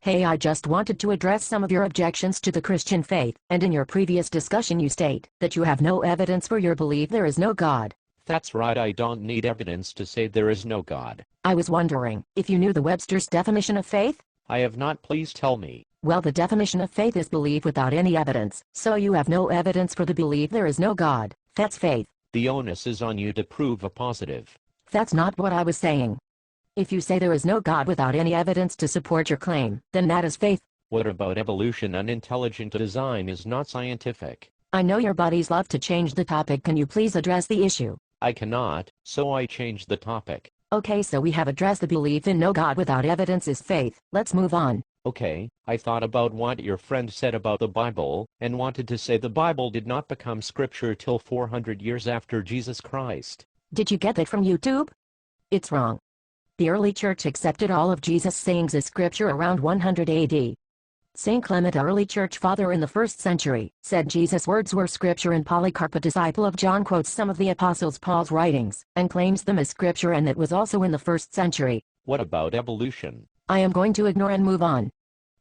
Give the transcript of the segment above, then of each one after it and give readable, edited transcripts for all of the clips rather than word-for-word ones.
Hey, I just wanted to address some of your objections to the Christian faith, and in your previous discussion you state that you have no evidence for your belief there is no God. That's right, I don't need evidence to say there is no God. I was wondering if you knew the Webster's definition of faith? I have not, please tell me. Well, the definition of faith is belief without any evidence, so you have no evidence for the belief there is no God. That's faith. The onus is on you to prove a positive. That's not what I was saying. If you say there is no God without any evidence to support your claim, then that is faith. What about evolution? Unintelligent design is not scientific. I know your buddies love to change the topic. Can you please address the issue? I cannot, so I changed the topic. Okay, so we have addressed the belief in no God without evidence is faith. Let's move on. Okay, I thought about what your friend said about the Bible, and wanted to say the Bible did not become scripture till 400 years after Jesus Christ. Did you get that from YouTube? It's wrong. The early church accepted all of Jesus' sayings as scripture around 100 AD. Saint Clement, early church father in the 1st century, said Jesus' words were scripture, and Polycarp, a disciple of John, quotes some of the Apostles Paul's writings, and claims them as scripture, and that was also in the 1st century. What about evolution? I am going to ignore and move on.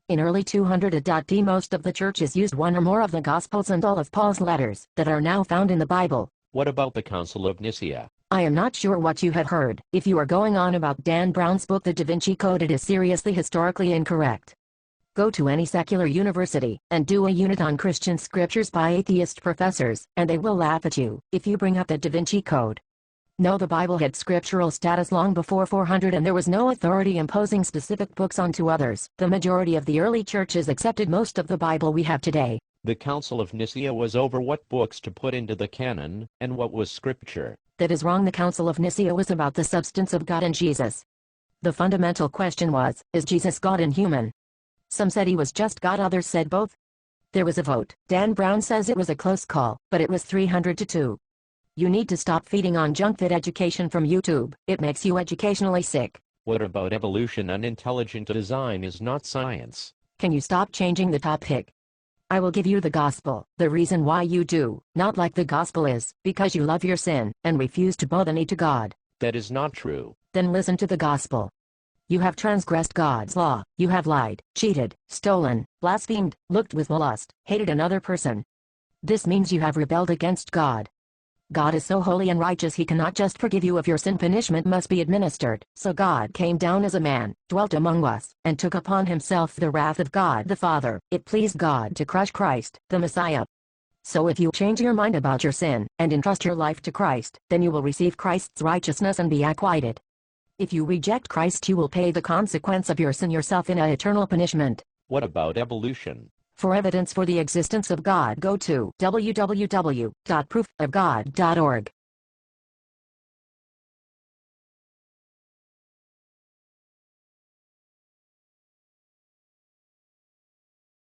In early 200 AD most of the churches used one or more of the Gospels and all of Paul's letters that are now found in the Bible. What about the Council of Nicaea? I am not sure what you have heard. If you are going on about Dan Brown's book The Da Vinci Code, it is seriously historically incorrect. Go to any secular university and do a unit on Christian scriptures by atheist professors, and they will laugh at you if you bring up the Da Vinci Code. No, the Bible had scriptural status long before 400, and there was no authority imposing specific books onto others. The majority of the early churches accepted most of the Bible we have today. The Council of Nicaea was over what books to put into the canon, and what was scripture. That is wrong. The Council of Nicaea was about the substance of God and Jesus. The fundamental question was, is Jesus God and human? Some said he was just God, others said both. There was a vote. Dan Brown says it was a close call, but it was 300 to 2. You need to stop feeding on junk food education from YouTube. It makes you educationally sick. What about evolution? Unintelligent design is not science. Can you stop changing the topic? I will give you the gospel. The reason why you do not like the gospel is because you love your sin and refuse to bow the knee to God. That is not true. Then listen to the gospel. You have transgressed God's law. You have lied, cheated, stolen, blasphemed, looked with lust, hated another person. This means you have rebelled against God. God is so holy and righteous he cannot just forgive you of your sin. Punishment must be administered. So God came down as a man, dwelt among us, and took upon himself the wrath of God the Father. It pleased God to crush Christ, the Messiah. So if you change your mind about your sin, and entrust your life to Christ, then you will receive Christ's righteousness and be acquitted. If you reject Christ, you will pay the consequence of your sin yourself in an eternal punishment. What about evolution? For evidence for the existence of God, go to www.proofofgod.org.